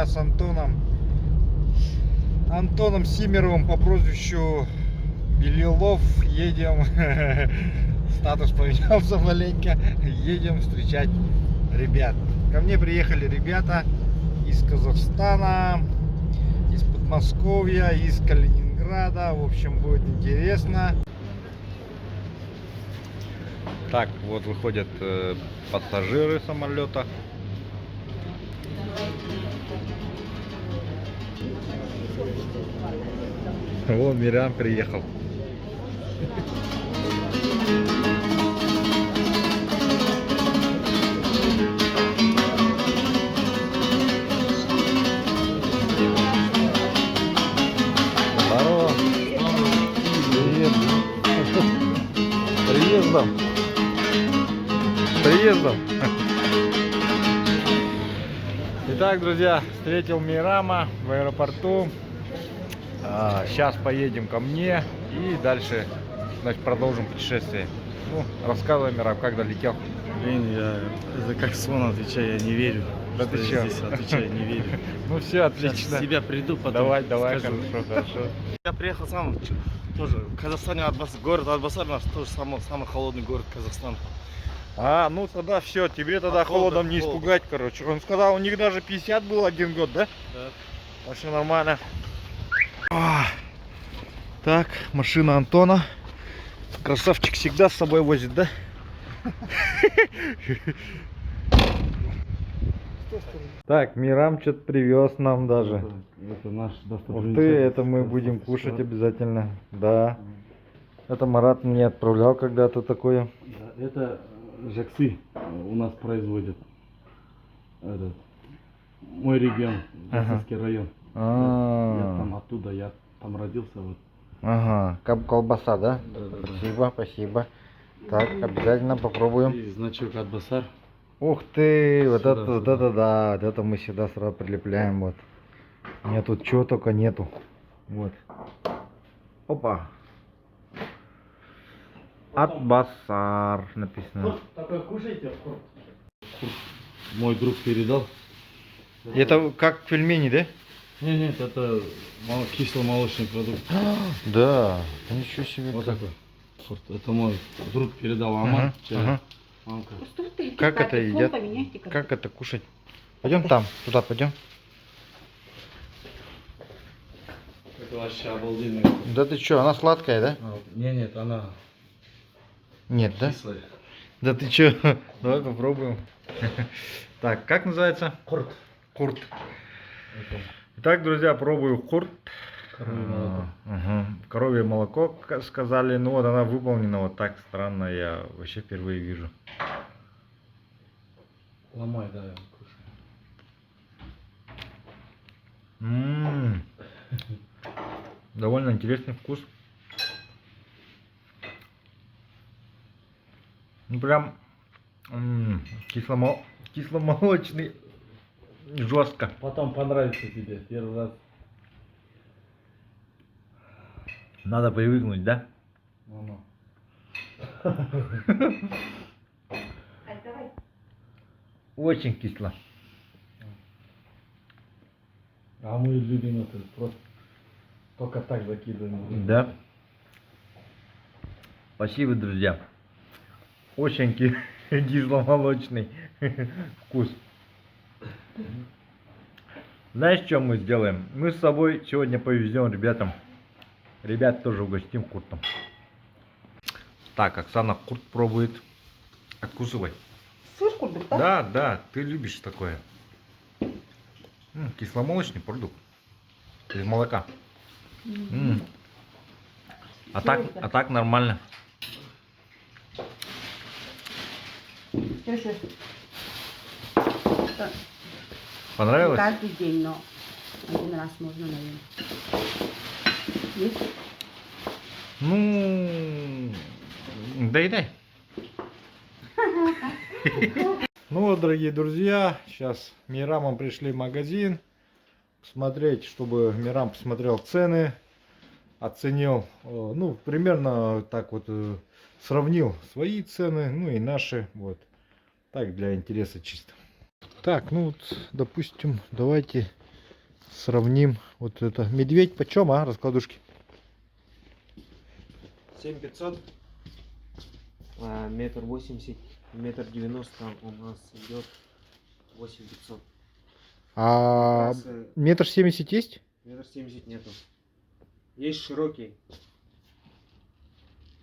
с Антоном Симеровым по прозвищу Белилов едем. Статус поменялся маленько. Едем встречать ребят. Ко мне приехали ребята из Казахстана, из Подмосковья, из Калининграда. В общем, будет интересно. Так, вот выходят пассажиры самолета. Вон Мирам приехал. Здорово. Привет. Приездом. Приездом. Итак, друзья, встретил Мирама в аэропорту. Сейчас поедем ко мне и дальше, значит, продолжим путешествие. Ну, рассказывай, Мирам, как долетел. Блин, я как сон отвечаю, я не верю. Да ты чё? Здесь отвечаю, не верю. Ну все, отлично. Сейчас в себя приду, потом Давай, скажу. хорошо. Я приехал сам, тоже в Казахстане, город Атбасар, наш тоже самый холодный город Казахстана. Ну тогда все, тебе тогда холодом не испугать, короче. Он сказал, у них даже 50 был 1 год, да? Да. Вообще нормально. Так, машина Антона. Красавчик всегда с собой возит, да? Так, Мирам что-то привез нам даже. Это наш Ух ты, это мы будем кушать обязательно. Да. Это Марат мне отправлял когда-то такое. Это Жаксы у нас производят. Этот, мой регион, Жаксский район. Я там оттуда, я там родился. Вот. Ага, колбаса, да? Да. Спасибо. Так, обязательно попробуем. И значок Атбасар. Ух ты, вот Сюда, это да, вот это мы сюда сразу прилепляем, вот. У меня тут чего только нету. Вот. Опа. Атбасар написано. Такой кушайте. Мой друг передал. Это как пельмени, да? Нет, это кисломолочный продукт. Да, ничего себе. Вот такой. Это мой друг передал Амар. Мамка. Как это едят? Как это кушать? Пойдем там, туда пойдем. Это вообще обалденно. Да ты что, она сладкая, да? Нет, она Нет, да? кислая. Да ты что? Давай попробуем. Так, как называется? Курт. Курт. Итак, друзья, пробую курт. Коровье молоко сказали. Ну вот она выполнена вот так странно. Я вообще впервые вижу. Ломай, да, я кушаю. Довольно интересный вкус. Ну прям кисломолочный, жестко. Потом понравится тебе первый раз. Надо привыкнуть, да? Очень кисло. А мы любим это просто только так закидываем. Да. Спасибо, друзья. Очень кисломолочный вкус. Знаешь, что мы сделаем? Мы с собой сегодня повезем ребятам. Ребят тоже угостим куртом. Так, Оксана курт пробует. Откусывай. Слышь, курдук, да? Да, ты любишь такое. Кисломолочный продукт. Из молока. А так нормально. Слышишь? Понравилось? Каждый день, но один раз можно, наверное. Есть? Ну, дай. Ну вот, дорогие друзья, сейчас Мирамом пришли в магазин смотреть, чтобы Мирам посмотрел цены, оценил, ну, примерно так вот сравнил свои цены, ну и наши, вот, так для интереса чисто. Так, ну вот, допустим, давайте сравним. Вот это медведь почем, а, раскладушки? 7500, метр 80, метр 90 у нас идет 8500. А Матрасы метр 70 есть? метр 70 нету. Есть широкий.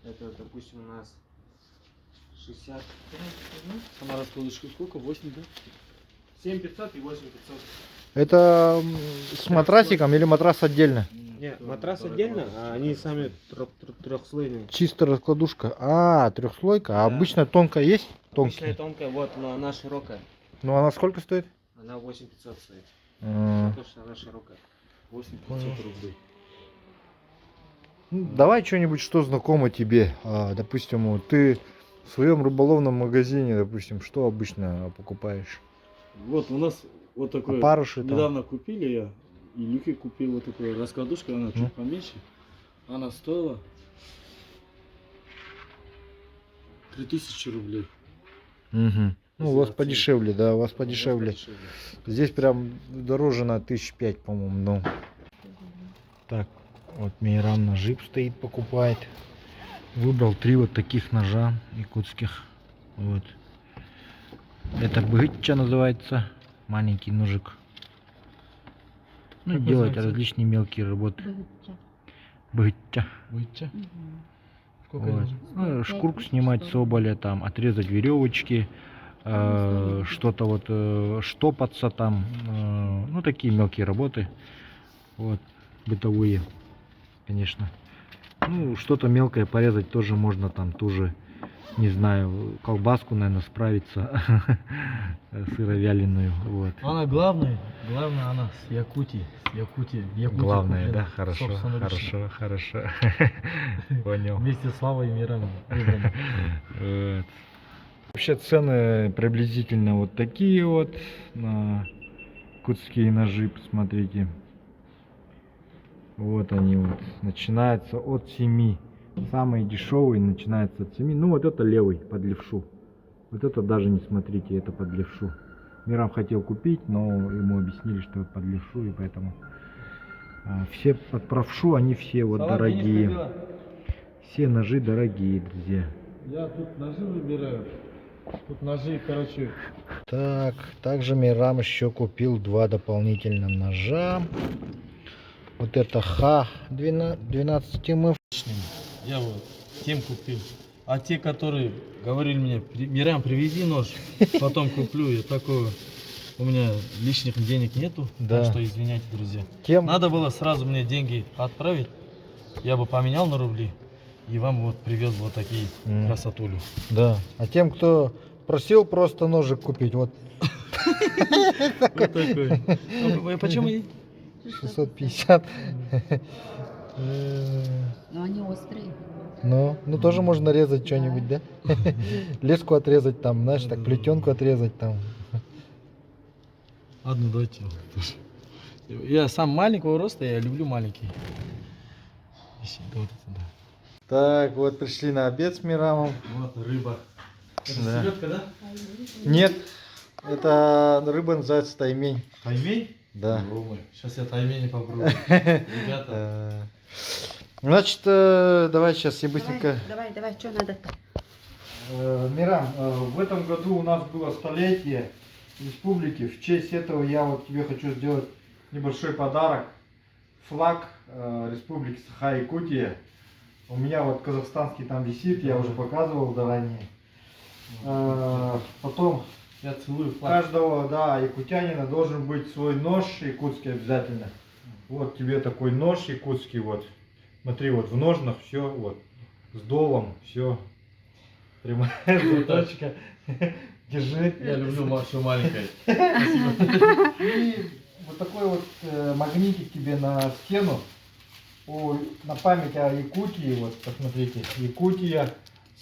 Это, допустим, у нас 60. Сама раскладушка сколько? 8, да? 7500 и 8500. Это с матрасиком или матрас отдельно? Нет, матрас отдельно, а они сами трехслойные. Чисто раскладушка. А, трехслойка. А Да. обычно тонкая есть? Обычная Тонкая. тонкая, вот, но она широкая. Ну она сколько стоит? Она 8500 стоит. А, Потому что она широкая. 8500 рублей. ну, давай что-нибудь, что знакомо тебе. Допустим, вот ты в своем рыболовном магазине, допустим, что обычно покупаешь? Вот у нас вот такой. Опарыши там. Недавно купили я. И Люки купил вот такую раскладушку, она чуть поменьше. Она стоила 3000 рублей. Мгм. Ну, у вас подешевле, да, у вас подешевле. Подешевле. Здесь прям дороже на 1005, по-моему, ну. Так, вот Мейрам ножи стоит, покупает. Выбрал 3 вот таких ножа якутских. Вот. Это быгытча называется. Маленький ножик. Ну, Как делать называется? различные мелкие работы. Быгытча. Будете? Сколько Вот. нужно? Ну, шкурку снимать соболя, там, отрезать веревочки, что-то вот штопаться там, ну такие мелкие работы, вот, бытовые, конечно. Ну, что-то мелкое порезать тоже можно, там, ту же, не знаю, колбаску, наверное, справиться, сыровяленую, вот. Она главная она с Якутии. Главное, да, куплена, хорошо, собственноручно. хорошо, понял. Вместе с Славой и Миром выбрано. Вот. Вообще цены приблизительно вот такие вот на якутские ножи, посмотрите. Вот они вот, начинаются от 7. Самые дешевые начинаются от 7. Ну вот это левый под левшу. Вот это даже не смотрите, это под левшу. Мирам хотел купить, но ему объяснили, что это под левшу, и поэтому все под правшу, они все вот дорогие. Все ножи дорогие, друзья. Я тут ножи выбираю. Тут ножи, короче. Так, также Мирам еще купил 2 дополнительно ножа. Вот это Ха 12 МФ. Я вот тем купил. А те, которые говорили мне, Мирам, привези нож, потом куплю. Я такого, у меня лишних денег нету, Да. так что извиняйте, друзья. Тем, Надо было сразу мне деньги отправить, я бы поменял на рубли и вам вот привез вот такие красотулю. да. А тем, кто просил просто ножик купить, вот Вот такой. А почему? 650. Но они острые. Ну тоже можно резать что-нибудь, да? Леску отрезать там, знаешь, так плетенку отрезать там. Одну дайте. Я сам маленького роста, я люблю маленький. Ищи, да, вот это, да. Так, вот пришли на обед с Мирамом. Вот рыба. Это Да. селедка, да? Нет, это рыба называется таймень. Таймень? Да. Сейчас я таймень попробую. Ребята. Значит, давай сейчас я быстренько. Давай, что надо? Мирам, в этом году у нас было столетие республики. В честь этого я вот тебе хочу сделать небольшой подарок. Флаг республики Саха-Якутия. У меня вот казахстанский там висит, я уже показывал заранее. Потом Я целую у флаг. каждого, да, якутянина должен быть свой нож якутский обязательно. Вот тебе такой нож якутский, вот. Смотри, вот в ножнах все, вот, с долом, все. Прямая заточка. Держи. Я люблю Машу маленькой. И вот такой вот магнитик тебе на стену. На память о Якутии, вот, посмотрите. Якутия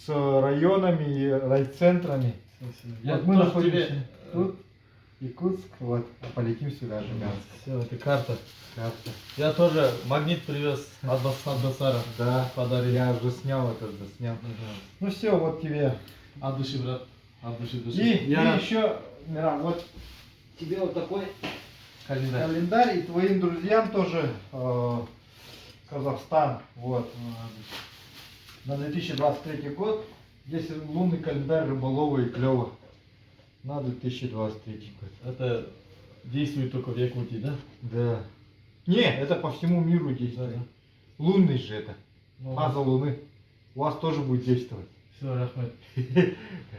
с районами и райцентрами. Я Вот мы тоже находимся тебе- тут, Якутск, вот, полетим сюда, ребят. Все, это карта. Карта. Я тоже магнит привез от Басара. Да, Подарили. я уже снял это, заснял. Ну все, вот тебе. От души, брат. От души, души. И Я рад. еще, Мирам, вот тебе вот такой Календарь. календарь и твоим друзьям тоже Казахстан. Вот. На 2023 год. Здесь лунный календарь рыболова и клёва. На 2023 год. Это действует только в Якутии, да? Да. Не, это по всему миру действует. Да. Лунный же это. Ну, Фаза Луны. У вас тоже будет действовать. Все, Рахмет.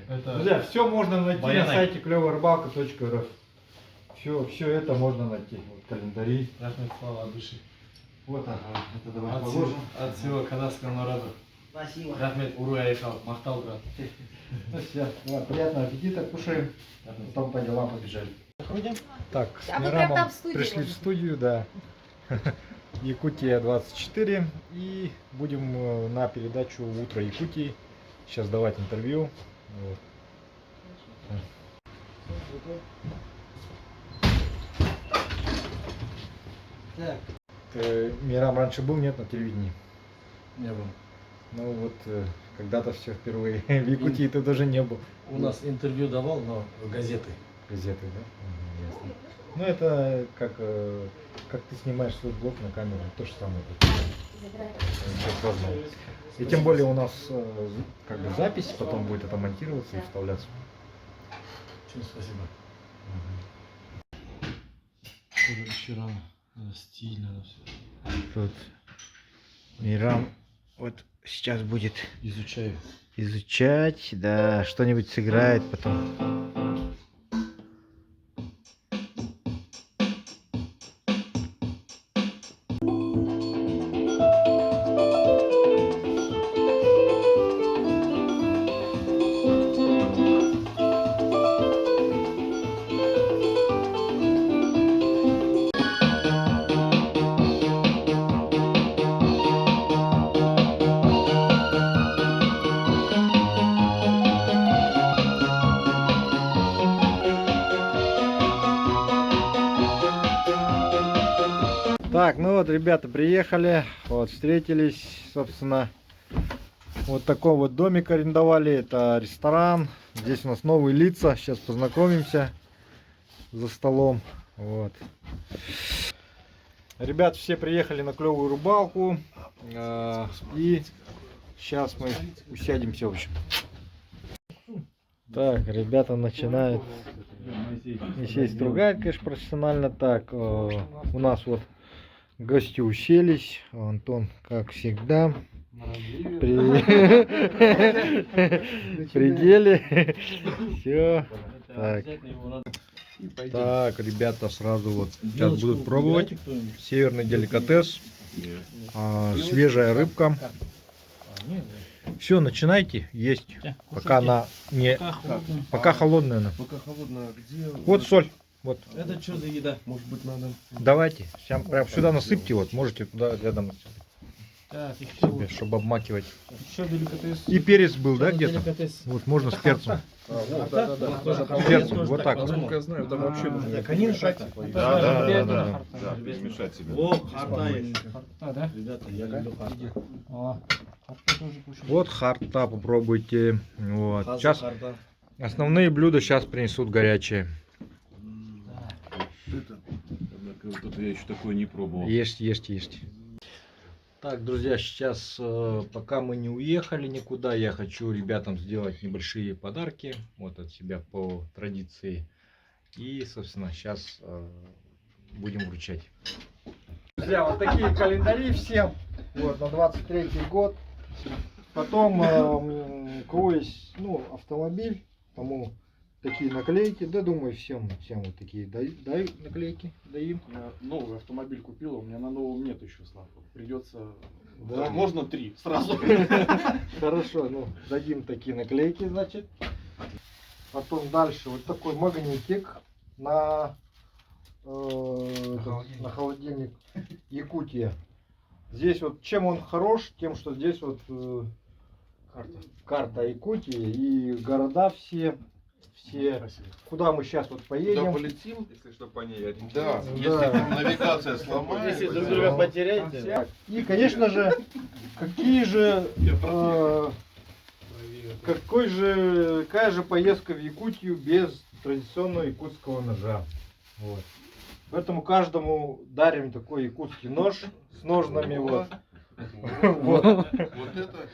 Это... Друзья, все можно найти Баянай. на сайте клёворыбалка.рф. Все это можно найти. Вот календари. Рахмет, слава от души. Вот ага. Это давай От положим. всего казахского народа. Спасибо. Рахмет, Уру Айхал, Махтал, брат. Ну все, ладно, приятного аппетита, кушаем. Потом по делам побежали. Так, с А вы Мирамом прям там в студии пришли в будете? студию, да. Якутия 24. И будем на передачу «Утро Якутии» сейчас давать интервью. Вот. Так. Мирам раньше был, нет, на телевидении? Не был. Ну вот, когда-то все впервые. В Якутии ты тоже не был. У нас интервью давал, но газеты. Газеты, да? Мгм, ясно. Ну это как ты снимаешь свой блог на камеру, то же самое. Ничего сложного. И тем более у нас как бы запись, потом будет это монтироваться и вставляться. Очень спасибо. Мгм. Тоже еще рано. Надо стильно, надо все. Тут Мирам вот сейчас будет Изучаю. изучать, да, что-нибудь сыграет потом. Так, ну вот, ребята, приехали, вот, встретились, собственно, вот такой вот домик арендовали, это ресторан, здесь у нас новые лица, сейчас познакомимся за столом, вот. Ребята все приехали на клевую рыбалку, и сейчас мы усядемся, в общем. Так, ребята начинают Моисей стругает, конечно, профессионально. Так, у нас вот гости уселись. Антон, как всегда, пределе. Все. Так, ребята сразу вот сейчас будут пробовать. Северный деликатес. Свежая рыбка. Все, начинайте есть. Пока она не... Пока холодная она. Пока холодно, где... Вот соль. Вот. Это что за еда? Может быть, надо... Давайте. Прям сюда насыпьте. Вот. Можете туда рядом Так, себе, чтобы обмакивать. еще деликатес. И перец был, да, где-то? Вот, можно с перцем. С перцем. Вот так. Насколько я знаю, там вообще нужно Конин Да. смешать себе. О, харта есть. да? Ребята, я люблю харта. Вот харта попробуйте. Вот. Хаза Сейчас харта. основные блюда сейчас принесут горячие. Вот это я еще такое не пробовал. Есть. Так, друзья, сейчас, пока мы не уехали никуда, я хочу ребятам сделать небольшие подарки, вот от себя по традиции. И, собственно, сейчас будем вручать. Друзья, вот такие календари всем, вот, на 23-й год. Потом, у кого есть, автомобиль, тому такие наклейки, да, думаю, всем вот такие даю наклейки, даем. Я новый автомобиль купил, а у меня на новом нет еще слава. Придется. Да. Можно 3 сразу. Хорошо, дадим такие наклейки, значит. Потом дальше вот такой магнитик на холодильник Якутия. Здесь вот чем он хорош, тем что здесь вот карта Якутии и города все, куда мы сейчас вот Куда поедем. полетим, если что, по ней Да. ориентироваться. Да. Если там навигация сломается. Если друг друга потеряете, И, конечно же, какая же поездка в Якутию без традиционного якутского ножа. Вот. Поэтому каждому дарим такой якутский нож с ножнами. Вот. Вот. Вот это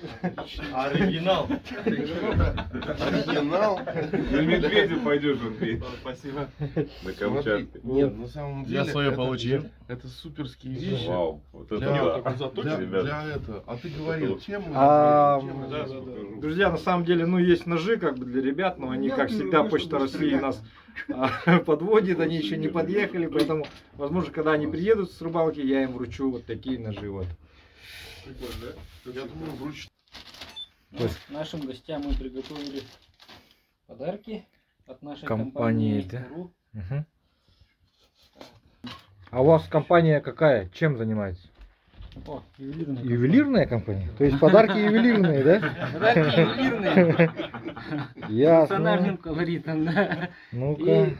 Оригинал. оригинал. На медведя пойдешь, Андрей. Спасибо. На Камчатке. Нет, на самом деле. Я свое это- получил. Это суперские вещи. Вау, вот это Для, да. для, Ребят. для этого. А ты говорил, чем мы А, чем мы Да, здесь? да, да. Друзья, на самом деле, ну, есть ножи как бы для ребят, но они, как всегда, Почта России нас подводит, они еще не подъехали, поэтому, возможно, когда они приедут с рыбалки, я им вручу вот такие ножи. Вот. Я думаю, вручную. Ну, нашим гостям мы приготовили подарки от нашей Компании, компании. да? «Уру». Мгм. А у вас компания какая? Чем занимается? О, ювелирная. Ювелирная компания? То есть подарки ювелирные, да? компания. Подарки ювелирные. Ясно. Национальным колоритом, да. Ну-ка.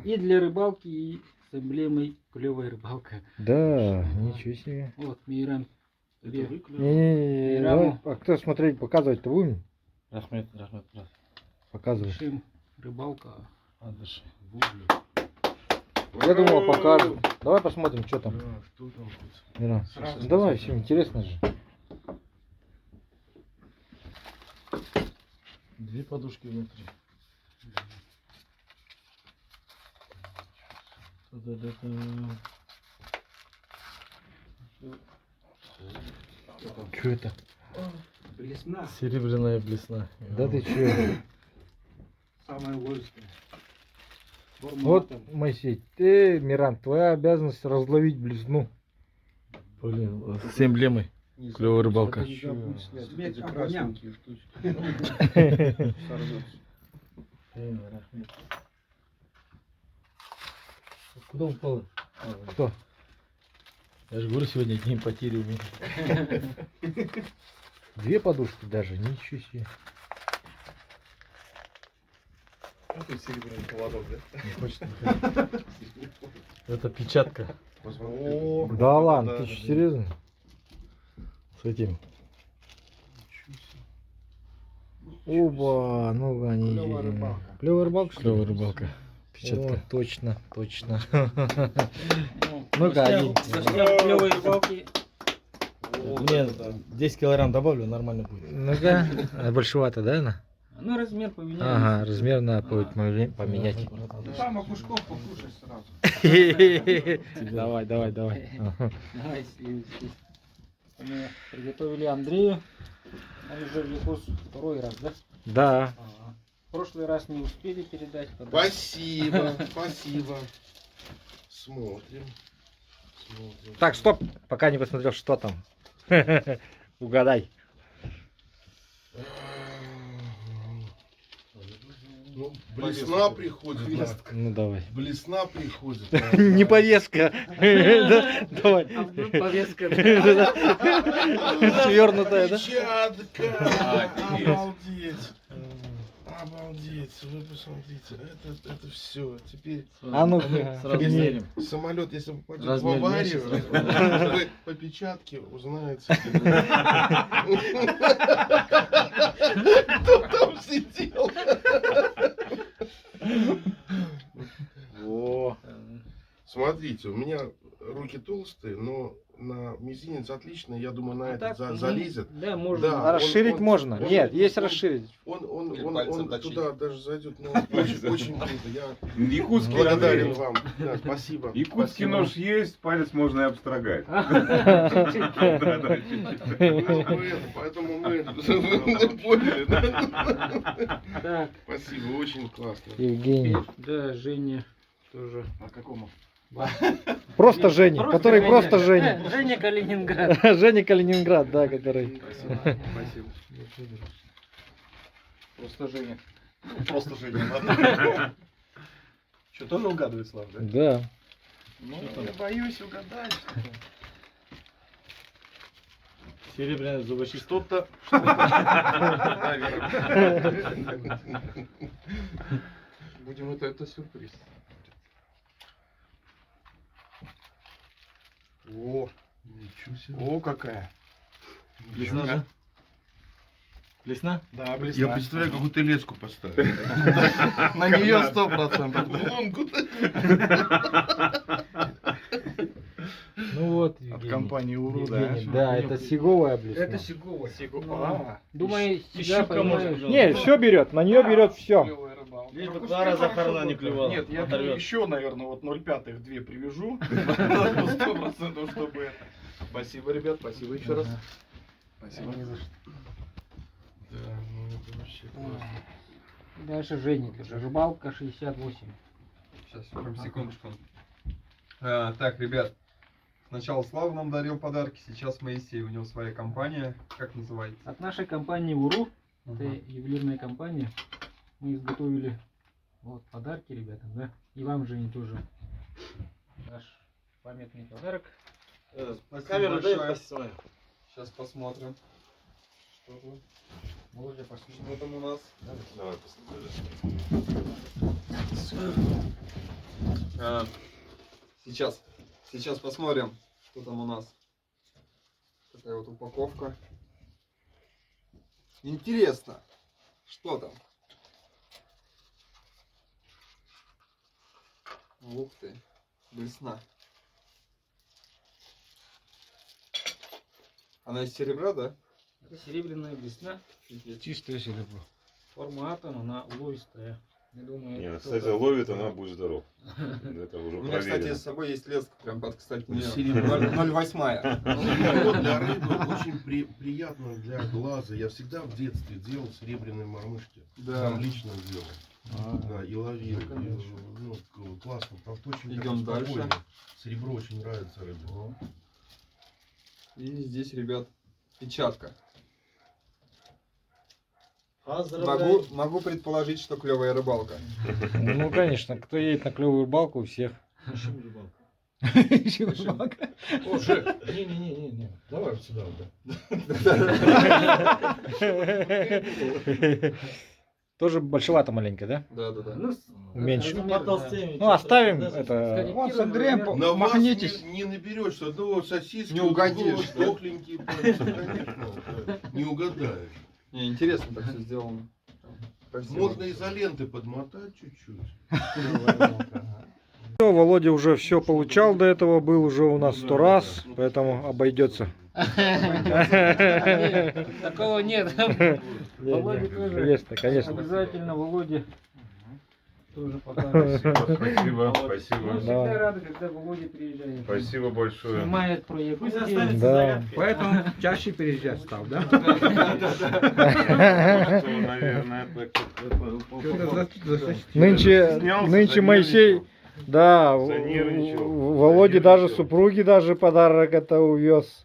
И для рыбалки, и с эмблемой «Клевая рыбалка». Да, ничего себе. Вот, Мейрам. тебе Не-не-не, Раму. давай, а кто смотреть, показывать-то будем? Рахмет. Показывай. решим рыбалка. Адыши. Я думал, покажем. Давай посмотрим, что там. Что там хоть? Мира. Давай, все интересно же. Две подушки внутри. Что это? Блесна. Серебряная блесна. Да ты че? Самая ложная. Вот, Моисей, ты, Миран, твоя обязанность разловить блесну. Блин, с эмблемой. Клевая рыбалка. Куда упала? Кто? Я же говорю, сегодня день потери у меня. Две подушки даже, ничего себе. Серебряный поводок, да? Не хочет. Это печатка. О, да ладно, ты что, серьезно? С этим. Оба, ну они. Клевая рыбалка. что ли? Клевая рыбалка. О, Печатка. точно, точно. Ну-ка, один. клевой рыбалки. Мне 10 килограмм добавлю, нормально будет. Ну-ка, а большевато, да, она? Ну, размер поменяем. Ага, размер надо будет поменять. Там окушков покушать сразу. Давай, давай, давай. Давай, следующий. Мы приготовили Андрею. Он уже в Якутск второй раз, да? Да. Ага. В прошлый раз не успели передать. Спасибо, спасибо. Смотрим. Смотрим. Так, стоп, пока не посмотрел, что там. Угадай. Ну, блесна приходит. Ну давай. Блесна приходит. Не повестка. Да, давай. А вдруг повестка? Свернутая, да? Печатка! Обалдеть! Обалдеть! Вы посмотрите, это все. Теперь А ну Сразу мерим. самолет, если попадет в Размер аварию, меньше вы по печатке узнаете, кто там сидел. О, Смотрите, у меня руки толстые, но на мизинец отлично, я думаю, на этот Так, залезет. Да, можно. Да. а расширить он- можно? он- Нет, есть он- расширить. Он пальцем точить. туда даже зайдет, но очень круто. Я Якутский благодарен Андрей. вам. Да, спасибо. Якутский Спасибо. нож есть, палец можно и обстрогать. Ну, поэтому мы поняли, да? Так, Спасибо, очень классно. Евгений. да, Женя тоже. А какому? Просто Женя, который просто Женя. Женя Калининград. Женя Калининград, да, который. Спасибо. Просто Женя. Просто Женя. Что, тоже угадывает, Слав, да? Да. Ну, я боюсь угадать. Серебряная зубочистка. Что-то. Будем это сюрприз. О, ничего себе. О, какая. Блесна, да? Блесна? Да, Я блесна. представляю, какую ты леску поставил. На нее 100%. Лунку-то. Ну вот, От Евгений. компании Уру, да? Евгений, да, это сиговая блесна. Это сиговая. А, Думаю, И себя щука может поймаешь. клевать. Не, все берет, на нее берет все. клевая рыбалка. Лишь бы Пропусти 2 раза хорошо хорна не будет. клевала. Нет, я Оторвет. думаю, еще, наверное, вот 0,5 2 привяжу. 100%, чтобы это. Спасибо, ребят, спасибо еще раз. Спасибо. Да, ну это вообще классно. Дальше Женя. Рыбалка 68. Сейчас, прям секундочку. Так, ребят, сначала Слава нам дарил подарки, сейчас Моисей, у него своя компания, как называется? От нашей компании УРУ, это Ага. ювелирная компания, мы изготовили вот подарки ребятам, да, и вам, Женя, тоже наш памятный подарок. Спасибо Камеру дай большое. поснимаю. Сейчас посмотрим. Что там? Володя, пошли. Что там у нас? Давай посмотрим. Сейчас посмотрим, что там у нас. Такая вот упаковка. Интересно, что там? Ух ты, блесна. Она из серебра, да? Это серебряная блесна, Чистое серебро. форма атома, она уловистая. Я думаю, Не, кто-то- кстати, ловит, она будет здоров. Это уже У меня, кстати, проверено. с собой есть леска, прям под, кстати, мне Серебро. 0,8. Ну, для рыбы очень приятно для глаза. Я всегда в детстве делал серебряные мормышки. Да. Сам лично делал. Да, и ловил. Ну, конечно. И, ну, классно. Там очень Идем как-то дальше. спокойно. Серебро очень нравится рыбе. И здесь, ребят, печатка. Поздравляю. Могу предположить, что клевая рыбалка. Ну, конечно, кто едет на клевую рыбалку, у всех. Почему рыбалка? О, Жек, не-не-не, давай вот сюда вот. Тоже большевато маленько, да? Да. Ну, Уменьшим. размер, Потолстеем. Ну, оставим да. это. Вон с Андреем по- На махнитесь. вас не наберешь с одного сосиски, Не угодишь, да? дохленькие пальцы, конечно, не угадаешь. Не, интересно так все сделано. Красиво. Можно изоленты подмотать чуть-чуть. Все, Володя уже все получал до этого, был уже у нас 100 раз, поэтому обойдется. Такого нет. Володе тоже. Конечно, конечно. Обязательно Володе тоже покажем. Спасибо, Мы спасибо. всегда рады, когда Володя приезжает. Спасибо большое. Снимает про Якутию. останется Да. загадкой. Поэтому чаще переезжать стал, да? Наверное, Нынче Моисей, да, Занервничал. Володе даже супруге даже подарок это увез.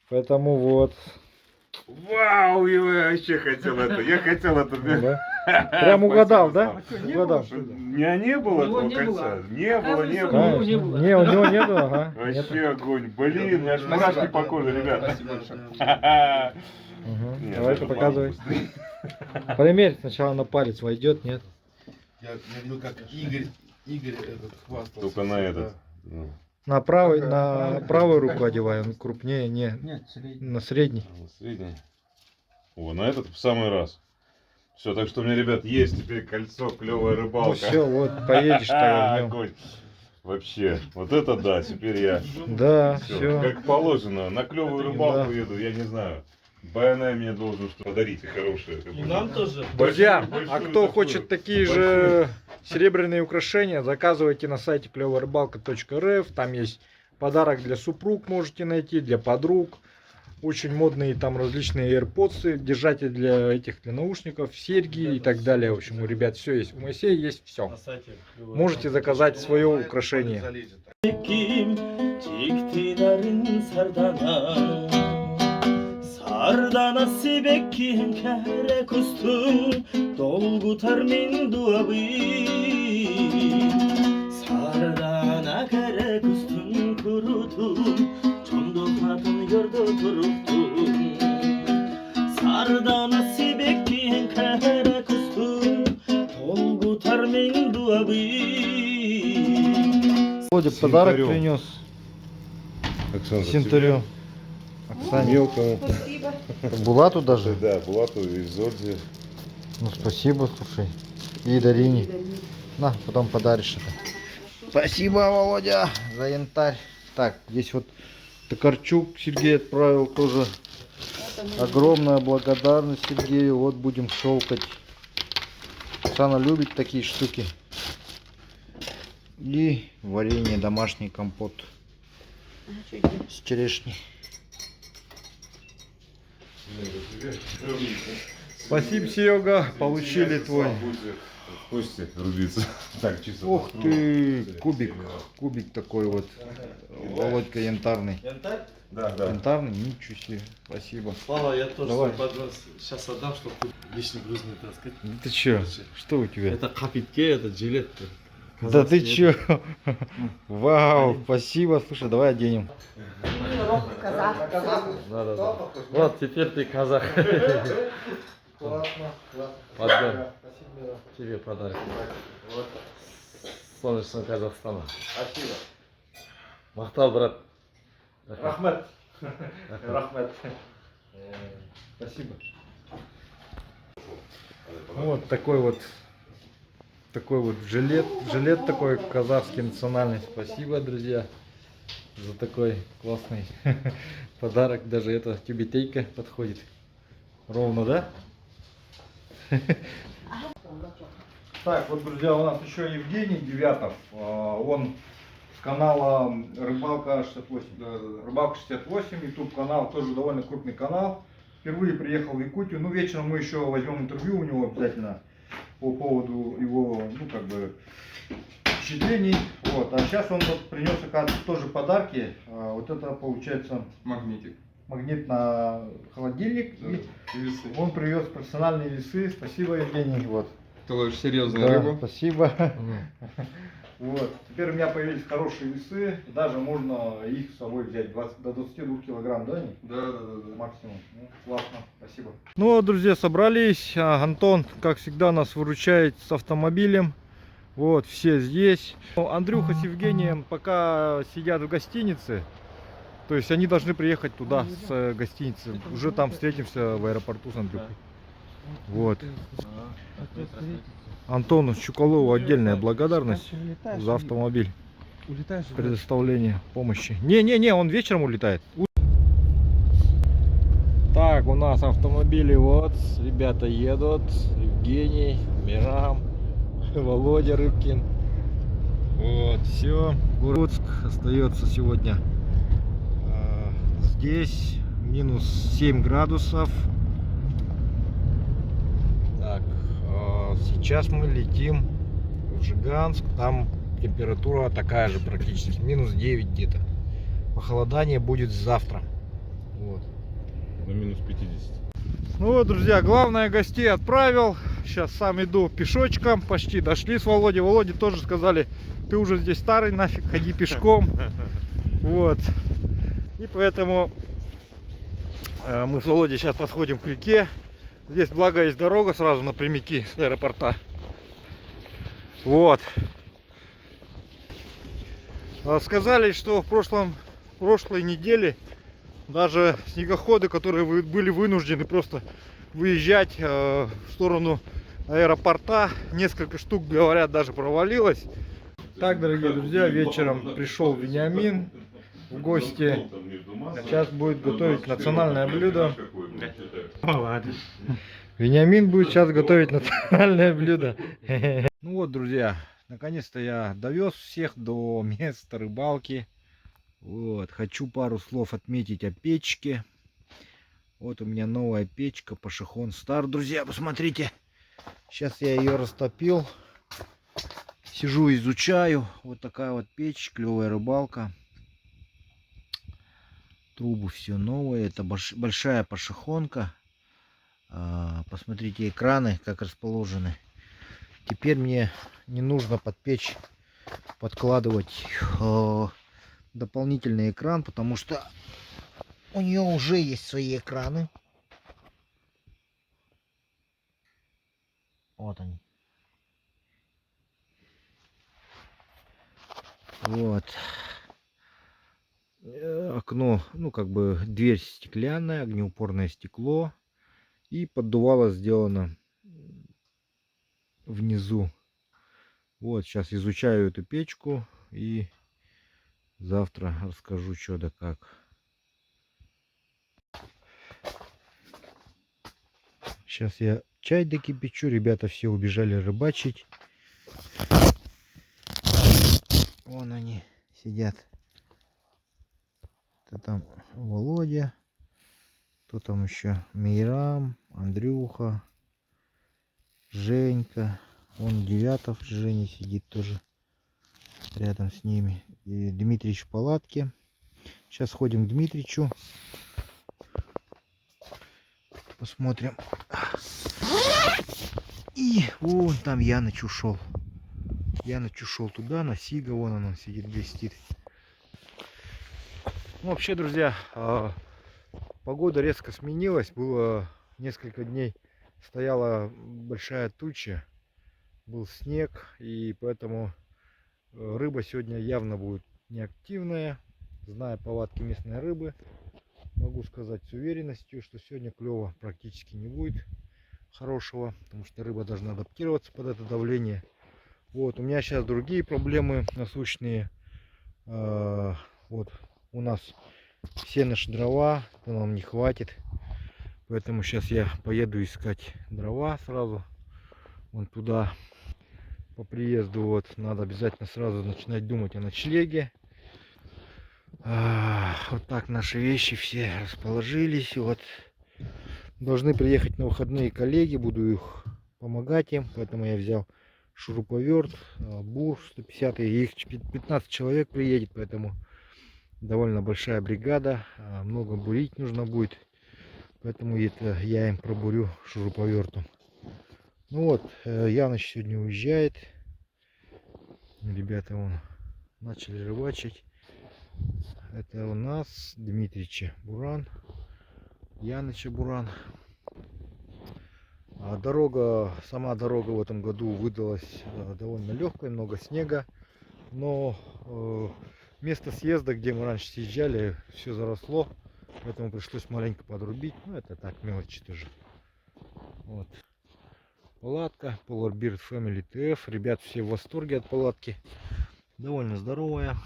Поэтому вот. Вау, я вообще хотел это. Я хотел это. Да. Прям угадал, да? Спасибо, Угадал. Не было У него этого не кольца. было. Не было. Оказывается, Да. у него не было. Не, у него не было, ага. Нет. Вообще огонь. Блин, у меня аж мурашки по коже, ребята. Спасибо большое. Угу. Нет, Давай-ка даже показывай. мало. Примерь сначала на палец войдет, нет? Я видел, как Игорь этот хвастался. Только на всегда. этот. Ну, На правую руку одевай, он крупнее, не, Нет, средний. на средний. средний. О, на этот в самый раз. Все, так что у меня, ребят, есть теперь кольцо, клевая Ну рыбалка. все, вот, поедешь тогда в нем. Огонь. Вообще, вот это да, теперь я. Да, Всё, все. как положено, на клевую рыбалку Да. еду, я не знаю. Байонай мне должен что подарить хорошее. И нам тоже. Друзья, Большое а кто такое. хочет такие же серебряные украшения, заказывайте на сайте клеворыбалка.рф. Там есть подарок для супруг, можете найти, для подруг. Очень модные там различные AirPods, держатель для этих для наушников, серьги и так далее. В общем, у ребят все есть. У Моисея есть все. На сайте. Можете заказать свое украшение. Залезет. Kim çekti derin sardana Sardana sibek kim kere kustum Dolgu termin duabı Sardana kere kustum kurutum Çonduk hatun gördü duruptum Sardana sibek kim kere kustum Dolgu termin duabı Володя подарок Синтарем. принес. Оксана, Синтарем. Оксане. Мелкому. Спасибо. Булату даже? Да, Булату и Зольде. Ну, спасибо, слушай. И Дарине. На, потом подаришь это. Спасибо, Володя, за янтарь. Так, здесь вот Токарчук Сергей отправил тоже. Огромная благодарность Сергею. Вот будем щелкать. Оксана любит такие штуки. И варенье, домашний компот с черешней. Спасибо, Серега, получили твой. Кости рубиться. Так, чисто. Ух ты, кубик. Кубик такой вот. Володька янтарный. Янтарь? Да, да. Янтарный, ничего себе. Спасибо. Слава, я тоже Давай. свой поднос сейчас отдам, чтобы лишний груз не таскать. Да ты чё? Что у тебя? Это капитке, это жилет. Да ты чё? Вау, спасибо. Слушай, давай оденем. Казах. Да, да, да. Вот, теперь ты казах. Классно, Отдам. Тебе подарок. Вот. Солнечного Казахстана. Спасибо. Махтал, брат. Рахмет. Рахмет. Спасибо. Вот такой вот жилет такой казахский национальный. Спасибо, друзья, за такой классный подарок. Даже это тюбетейка подходит. Ровно, да? Так, вот, друзья, у нас еще Евгений Девятов. Он с канала Рыбалка 68. Рыбалка 68, YouTube канал, тоже довольно крупный канал. Впервые приехал в Якутию. Ну, вечером мы еще возьмем интервью у него обязательно по поводу его, ну, как бы, впечатлений. Вот. А сейчас он вот принес, оказывается, тоже подарки. Вот это, получается, Магнитик. магнит на холодильник. Да, И и весы. он привез профессиональные весы. Спасибо, Евгений. Вот. Ты ловишь серьезную Да, рыбу. спасибо. Вот. Теперь у меня появились хорошие весы. Даже можно их с собой взять до 22 килограмм, да? Да, да, да, да. Максимум. Ну, классно, спасибо. Ну, друзья, собрались. Антон, как всегда, нас выручает с автомобилем. Вот, все здесь. Андрюха с Евгением пока сидят в гостинице. То есть они должны приехать туда с гостиницы. Уже там встретимся в аэропорту с Андрюхой. Вот. Антону Чуколову отдельная благодарность за автомобиль. Предоставление помощи. Не, он вечером улетает. Так, у нас автомобили, вот, ребята едут. Евгений, Мирам, Володя Рыбкин. Вот, все. Гурцк остается сегодня здесь. Минус 7 градусов. Так, сейчас мы летим в Жиганск. Там температура такая же практически. Минус 9 где-то. Похолодание будет завтра. Вот. На минус 50. Ну вот, друзья, главное, гостей отправил. Сейчас сам иду пешочком. Почти дошли с Володей. Володе тоже сказали, ты уже здесь старый, нафиг, ходи пешком. Вот. И поэтому мы с Володей сейчас подходим к реке. Здесь, благо, есть дорога сразу напрямики с аэропорта. Вот. Сказали, что в прошлой неделе даже снегоходы, которые были вынуждены просто выезжать в сторону аэропорта, несколько штук, говорят, даже провалилось. Так, дорогие друзья, вечером пришел Вениамин в гости. Сейчас будет готовить национальное блюдо. Вениамин будет сейчас готовить национальное блюдо. Ну вот, друзья, наконец-то я довез всех до места рыбалки. Вот, хочу пару слов отметить о печке. Вот у меня новая печка Пашихон Стар. Друзья, посмотрите. Сейчас я ее растопил. Сижу, изучаю. Вот такая вот печь, клевая рыбалка. Трубы все новые. Это большая пашихонка. Посмотрите, экраны как расположены. Теперь мне не нужно под печь подкладывать дополнительный экран, потому что у нее уже есть свои экраны. Вот они. Вот. окно, ну как бы дверь стеклянная, огнеупорное стекло. И поддувало сделано внизу. Вот, сейчас изучаю эту печку и завтра расскажу, что да как. Сейчас я чай докипячу, ребята все убежали рыбачить. Вон они сидят. Это там Володя, кто там еще? Мейрам, Андрюха, Женька. Вон Девятов, Женя сидит тоже рядом с ними. И Дмитрич в палатке. Сейчас ходим к Дмитричу. Посмотрим. И вон там Яныч ушел. Яныч ушел туда, на Сига. Вон он сидит, блестит. Ну, вообще, друзья, погода резко сменилась. Было несколько дней, стояла большая туча. Был снег. И поэтому рыба сегодня явно будет неактивная. Зная повадки местной рыбы, могу сказать с уверенностью, что сегодня клёва практически не будет хорошего, потому что рыба должна адаптироваться под это давление. Вот, у меня сейчас другие проблемы насущные. Вот у нас все наши дрова, нам не хватит, поэтому сейчас я поеду искать дрова сразу вон туда. По приезду вот надо обязательно сразу начинать думать о ночлеге. Вот так наши вещи все расположились. Вот должны приехать на выходные коллеги, буду их помогать им, поэтому я взял шуруповерт, бур 150, их 15 человек приедет, поэтому довольно большая бригада, много бурить нужно будет, поэтому это я им пробурю шуруповертом. Ну вот, Яныч сегодня уезжает, ребята вон начали рыбачить. Это у нас Дмитрича буран, Яныча буран. Дорога, сама дорога в этом году выдалась довольно легкой, много снега, но место съезда, где мы раньше съезжали, все заросло, поэтому пришлось маленько подрубить. Ну, это так, мелочи тоже. Вот. Палатка Polar Beard Family TF. Ребят все в восторге от палатки. Довольно здоровая.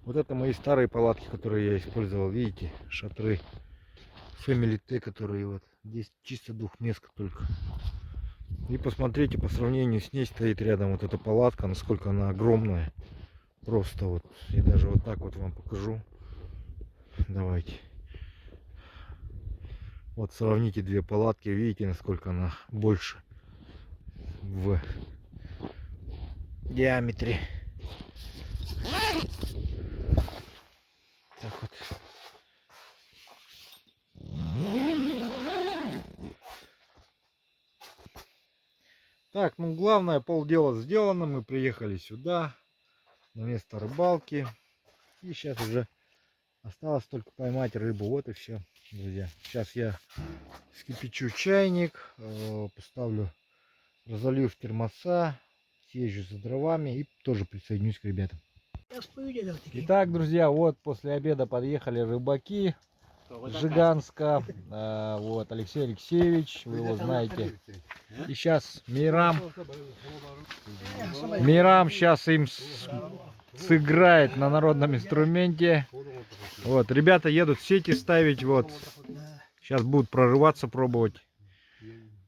Вот это мои старые палатки, которые я использовал. Видите, шатры Family T, которые вот здесь чисто двухместка только. И посмотрите, по сравнению с ней стоит рядом вот эта палатка, насколько она огромная. Просто вот, и даже вот так вот вам покажу. Давайте. Вот сравните две палатки, видите, насколько она больше в диаметре. Так вот. Так, ну главное, полдела сделано. Мы приехали сюда, на место рыбалки. И сейчас уже осталось только поймать рыбу. Вот и все, друзья. Сейчас я вскипячу чайник, поставлю, разолью в термоса, съезжу за дровами и тоже присоединюсь к ребятам. Итак, друзья, вот после обеда подъехали рыбаки с Жиганска. Вот Алексей Алексеевич, вы его знаете. И сейчас Мейрам сейчас им сыграет на народном инструменте. Вот, ребята едут сети ставить, вот. Сейчас будут прорываться, пробовать.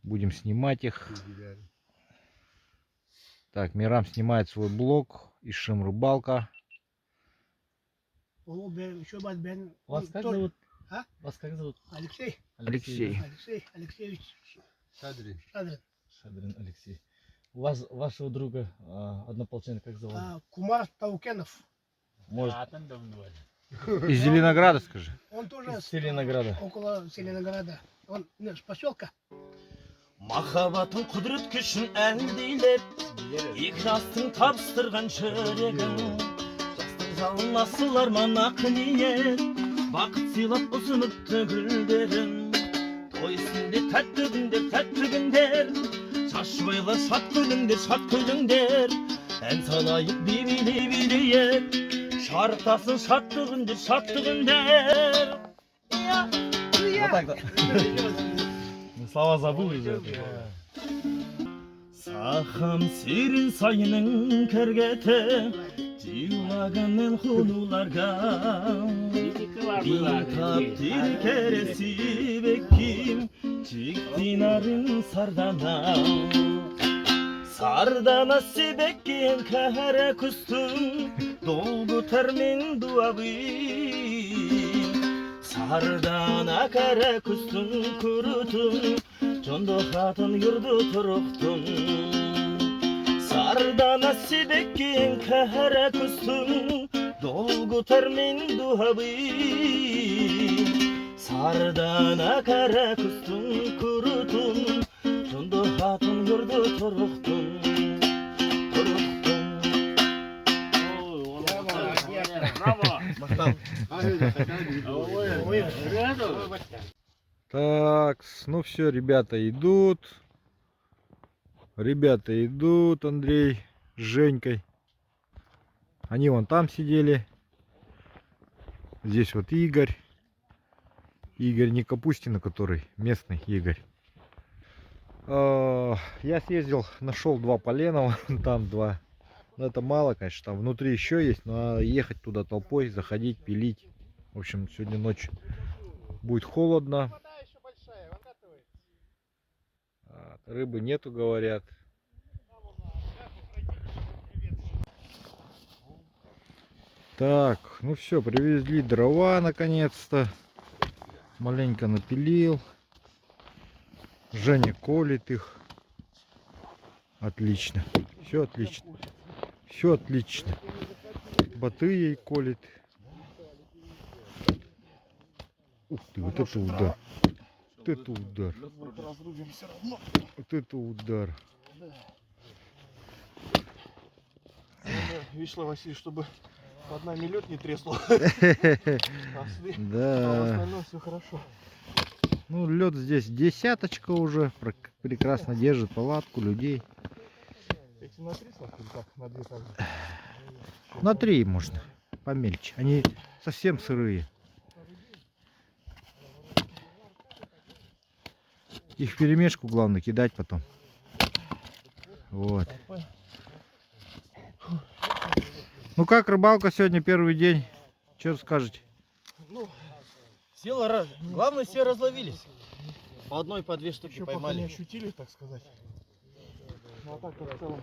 Будем снимать их. Так, Мейрам снимает свой блог. Ишим рыбалка. Вас как зовут? А? Вас как зовут? Алексей. Алексей. Алексей Алексеевич. Шадрин. Шадрин Алексей. У вас, вашего друга, однополчанина, как зовут? Кумар Таукенов. Может, Из Зеленограда, скажи. Он тоже из Зеленограда. около Зеленограда. Он с поселка. Махаббатың құдірет күшін әлдейлеп екі жастың табыстырған жүрегін жастың жалын асыл арман ақ ниет бақыт сыйлап ұсыныпты гүлдерін той үстінде тәтті күндер шашбайлар шат күліңдер ән салайық билейік Şartasın şattığındır şattığındır. Вот так-то. Слова забыл уже. Сахам сирин сайының кіргеті, Жылағанын хулуларға. Битаптир кересі бекким, Чиктинарын сардана. Сардана себеккен кәрі күстің, Долгу термин дуабы. Сардана кәрі күстің күрітің, Жондо хатын юрду туруктун. Сардана себеккен кәрі күстің, Долгу термин дуабы. Сардана кәрі күстің күрітің, Жондо хатын юрду туруктун. Так, ну все, ребята идут. Ребята идут, Андрей с Женькой. Они вон там сидели. Здесь вот Игорь. Игорь не Капустин, который местный Игорь. Я съездил, нашел 2 полена, там 2. Но это мало, конечно, там внутри еще есть, но ехать туда толпой, заходить, пилить. В общем, сегодня ночью будет холодно. Рыбы нету, говорят. Так, ну все, привезли дрова наконец-то. Маленько напилил. Женя колет их. Отлично. Все отлично. Все отлично. Батыей колет. Ух ты, вот это удар. Вот это удар. Вот это удар. Вишла, Василий, чтобы под нами лед не треснул. Да. Все хорошо. Ну, лед здесь 10 уже. Прекрасно держит палатку, людей. Эти на 3 или как? На 2 также? На 3 можно. Помельче. Они совсем сырые. Их в перемешку главное кидать потом. Вот. Ну как рыбалка сегодня, первый день? Что скажете? Ну, сила, главное, все разловились. По одной, по 2 штуки Еще пока поймали. не ощутили, так сказать. Ну а так в целом.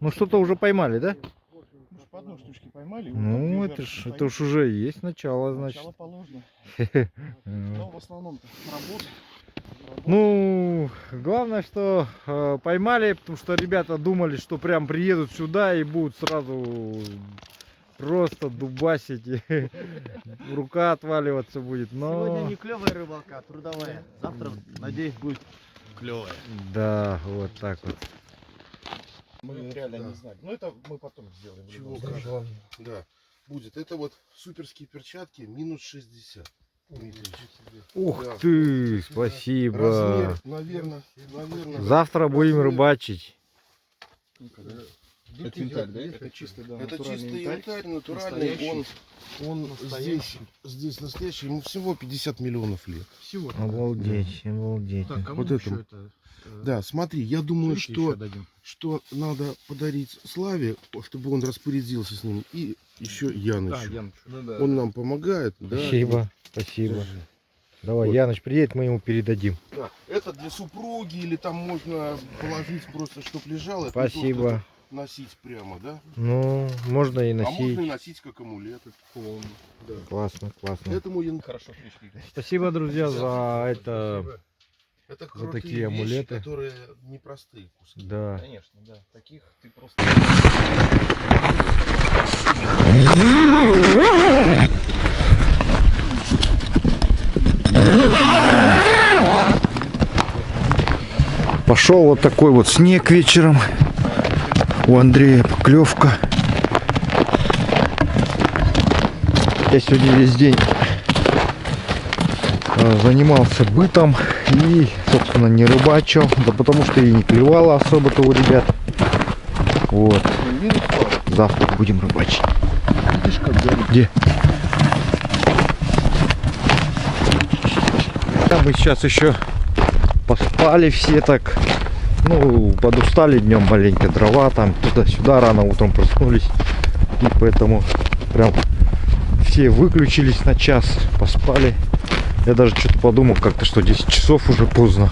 Ну что-то уже поймали, да? Мы ж по 1 штучке поймали. Ну это ж уже есть начало, значит. Начало положено. Но в основном работа. Ну, главное, что поймали, потому что ребята думали, что прям приедут сюда и будут сразу просто дубасить, и рука отваливаться будет. Но... Сегодня не клевая рыбалка, а трудовая. Завтра, надеюсь, будет клевая. Да, вот так вот. Мы реально не знали. Но это мы потом сделаем. Чего, как? Да, будет. Это вот суперские перчатки минус 60. Ух Да. ты, спасибо. Размер, наверное. Завтра будем рыбачить. Это янтарь, да? Это чистый, да, Это натуральный чистый янтарь, натуральный. Он здесь настоящий. Ему всего 50 миллионов лет. Всего. Обалдеть, обалдеть. Так, кому Вот еще это. это? Да, смотри, я думаю, Жильки еще что, дадим. что надо подарить Славе, чтобы он распорядился с ним, и еще Янычу. Яныч. Ну, да. Он нам помогает. Да, Спасибо, спасибо. Держи. Давай, Вот. Яныч приедет, мы ему передадим. Да, это для супруги, или там можно положить просто, чтоб лежало. Это не то, Спасибо. чтобы носить прямо, да? Ну, можно и А можно и носить. носить как амулеты. Да. Классно, классно. Этому Хорошо пришли. Спасибо, друзья, за это. Это Вот крутые такие вещи, амулеты. которые непростые куски. Да. Конечно, да. Таких ты просто... Пошел вот такой вот снег вечером. У Андрея поклевка. Я сегодня весь день занимался бытом и, собственно, не рыбачил. Да потому что и не клевало особо-то у ребят. Вот. Завтра будем рыбачить. Где? Мы сейчас еще поспали все так. Ну, подустали днем маленько, дрова там, туда-сюда, рано утром проснулись. И поэтому прям все выключились на час, поспали. Я даже что-то подумал как-то, что 10 часов уже поздно.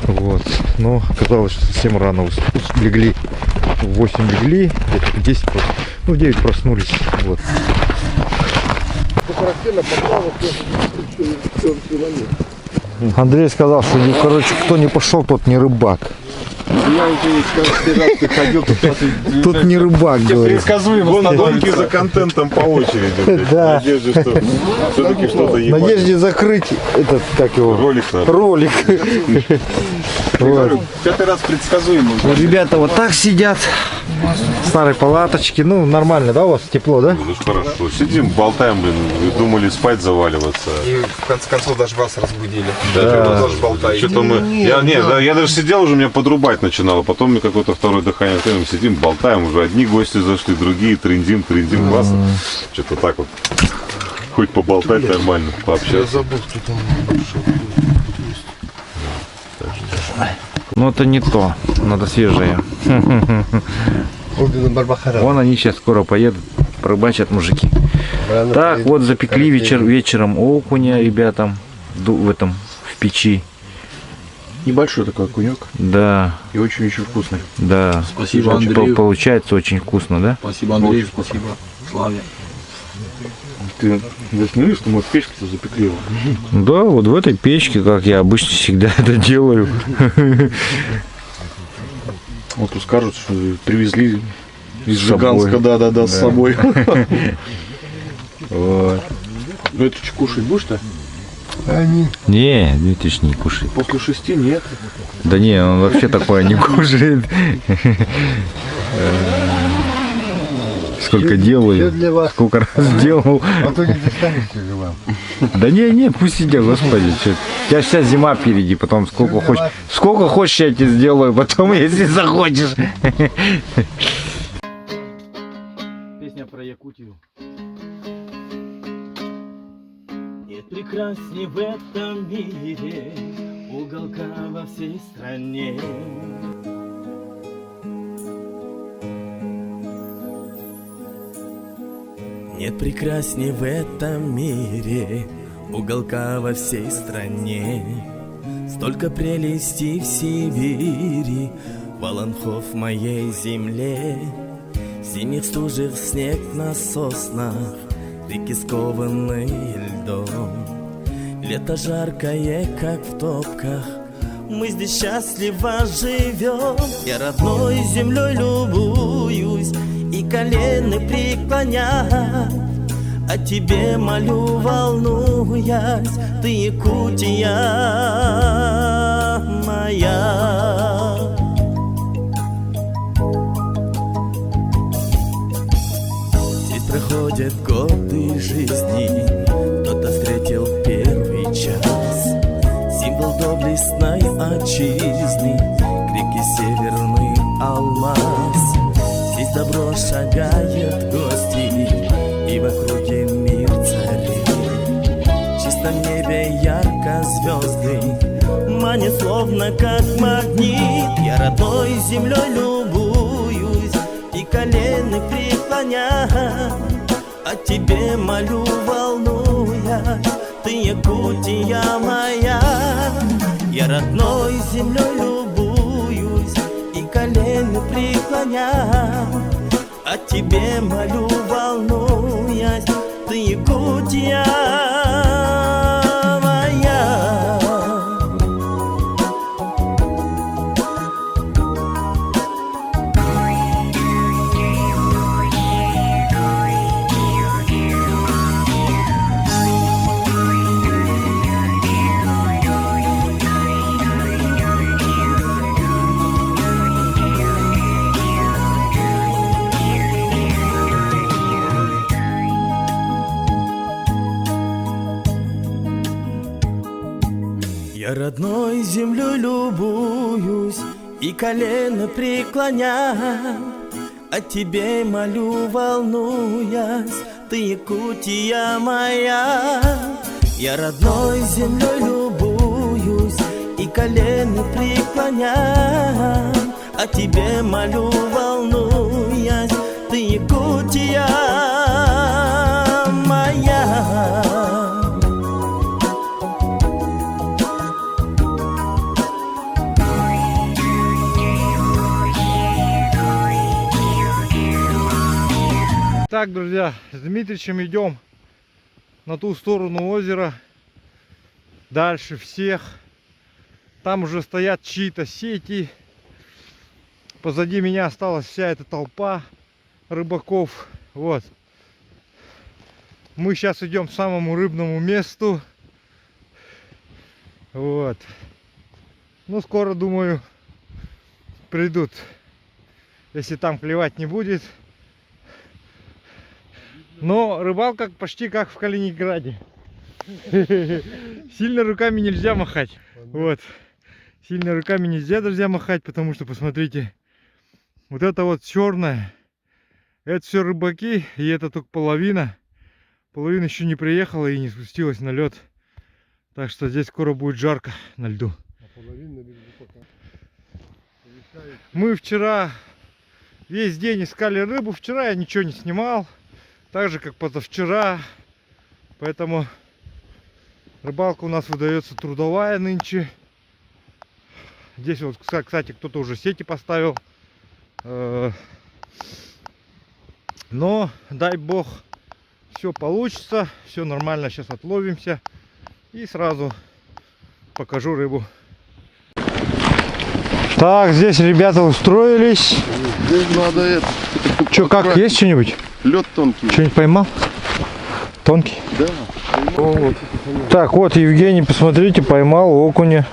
Вот. Но оказалось, что совсем рано легли. В 8 легли, где-то в 10, ну, в 9 проснулись. Вот. Андрей сказал, что, короче, кто не пошел, тот не рыбак. Я уже каждый раз приходил, Тут не рыбак, говорит. Предсказуемо. Гонки за контентом по очереди. Да. В надежде, что все-таки что-то В ебать. надежде закрыть этот, как его? Ролик. Ролик. Вот. Пятый раз предсказуемо. Ребята вот так сидят. В старой палаточке. Ну, нормально, да, у вас тепло, да? Ну ж хорошо. Сидим, болтаем, блин, и думали спать заваливаться. И в конце концов даже вас разбудили. Да. Тоже болтаете. Что-то мы. Я даже сидел уже, меня подрубать начинало. Потом мне какое-то второе дыхание. Сидим, болтаем, уже одни гости зашли, другие трындим, классно. Что-то так вот. Хоть поболтать нормально, пообщаться. забыл, кто там шел. Ну это не то. Надо свежее. Вон они сейчас скоро поедут, порыбачат мужики. Так, вот запекли вечером окуня ребятам в печи. Небольшой такой окунек. Да. И очень-очень вкусный. Да. Спасибо Андрею. Получается очень вкусно, да? Спасибо Андрею, спасибо Славе. Ты засмеешь, что мы в печке-то запекли его? Да, вот в этой печке, как я обычно всегда это делаю. Вот тут скажут, что привезли из С собой. Жиганска, да, с собой. Вот. Ну это что, кушать будешь-то? Не, ты ж не кушай. После 6 нет. Да не, он вообще такое не кушает. Сколько делаю, сколько раз делал. А то не достанешься же вам. Да не, пусть сидят, господи. У тебя вся зима впереди, потом сколько хочешь я тебе сделаю, потом, если захочешь. Песня про Якутию. Нет прекрасней в этом мире уголка во всей стране. Нет прекрасней в этом мире уголка во всей стране. Столько прелестей в Сибири, волонхов в моей земле. Зимних стужих снег на соснах, реки скованные льдом. Лето жаркое, как в топках, мы здесь счастливо живем. Я родной землей любуюсь и колено преклоня, о тебе молю, волнуясь, ты Якутия моя. Здесь проходят годы жизни, кто-то встретил первый час, символ доблестной отчизны, крики северный алмаз. Здесь добро шагает гости, и в округе мир царит. В чистом небе ярко звезды манят словно как магнит. Я родной землей любуюсь и колено преклоня, о тебе молю, волнуясь, ты Якутия моя. Я родной землей любуюсь и колено преклоня, о тебе молю, волнуясь, ты Якутия моя. Я родной землей любуюсь и колено преклоня, о тебе молю, волнуясь, ты Якутия моя. Я родной землей любуюсь и колено преклоняю, о тебе молю, волнуясь, ты Якутия моя. Так, друзья, с Дмитричем идем на ту сторону озера, дальше всех. Там уже стоят чьи-то сети. Позади меня осталась вся эта толпа рыбаков. Вот. Мы сейчас идем к самому рыбному месту. Вот. Ну, скоро, думаю, придут. Если там клевать не будет. Но рыбалка почти как в Калининграде. Сильно руками нельзя махать. Вот. Сильно руками нельзя, друзья, махать, потому что, посмотрите, вот это вот черное, это все рыбаки, и это только половина. Половина еще не приехала и не спустилась на лед. Так что здесь скоро будет жарко на льду. Мы вчера весь день искали рыбу. Вчера я ничего не снимал. Так же, как позавчера. Поэтому рыбалка у нас выдается трудовая нынче. Здесь вот, кстати, кто-то уже сети поставил. Но, дай бог, все получится. Все нормально, сейчас отловимся. И сразу покажу рыбу. Так, здесь ребята устроились. Здесь надо это. Че, как, есть что-нибудь? Лед тонкий. Что-нибудь поймал? Тонкий? Да. Вот. Так, вот Евгений, посмотрите, поймал окуня.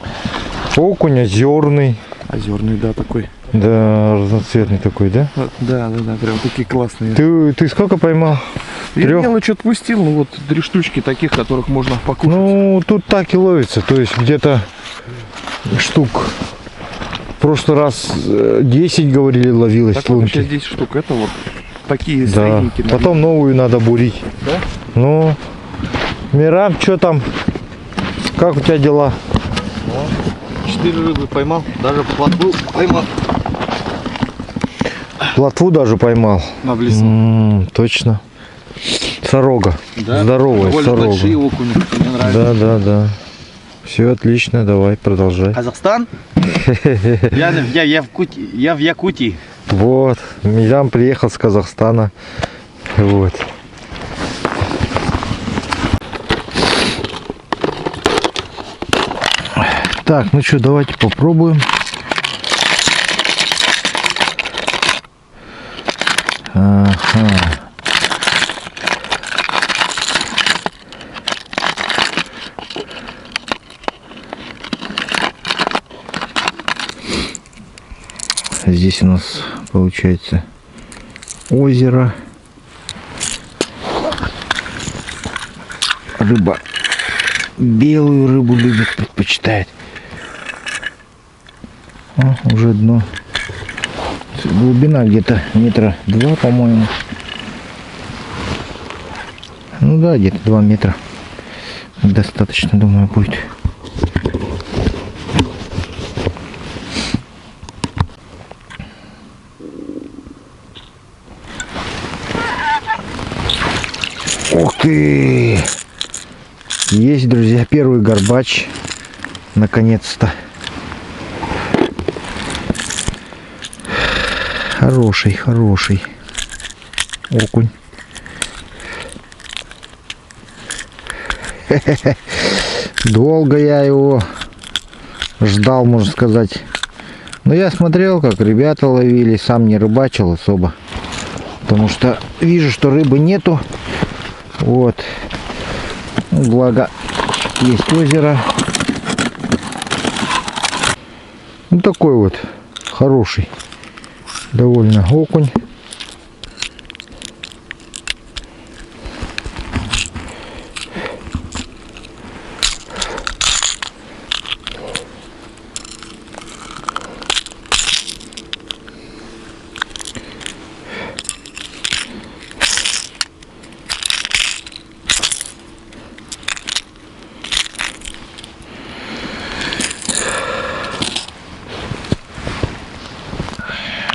Окунь озерный. Озерный, да, такой. Да, разноцветный такой, да? Да, прям такие классные. Ты сколько поймал? Я мелочь что-то пустил, ну вот 3 штучки таких, которых можно покушать. Ну, тут так и ловится, то есть где-то штук. В прошлый раз 10, говорили, ловилось. Так вот, сейчас 10 штук, это вот такие да. средненькие. Потом новую надо бурить. Да? Ну, Мирам, что там? Как у тебя дела? 4 рыбы поймал, даже плотву поймал. Плотву даже поймал? На блесну. Точно. Сорога. Да? Здоровая сорога. Большие окуни, мне нравится. Да. Все отлично, давай, продолжай. Казахстан? Я в Якутии. Вот, Мирам приехал с Казахстана. Вот. Так, ну что, давайте попробуем. Ага. Здесь у нас получается озеро. Рыба белую рыбу любит, предпочитает. О, уже дно. Глубина где-то метра 2, по-моему. Ну да, где-то 2 метра. Достаточно, думаю, будет. Ух ты! Есть, друзья, первый горбач. Наконец-то. Хороший окунь. Долго я его ждал, можно сказать. Но я смотрел, как ребята ловили, сам не рыбачил особо. Потому что вижу, что рыбы нету. Вот. Благо есть озеро. Ну такой вот хороший. Довольно окунь.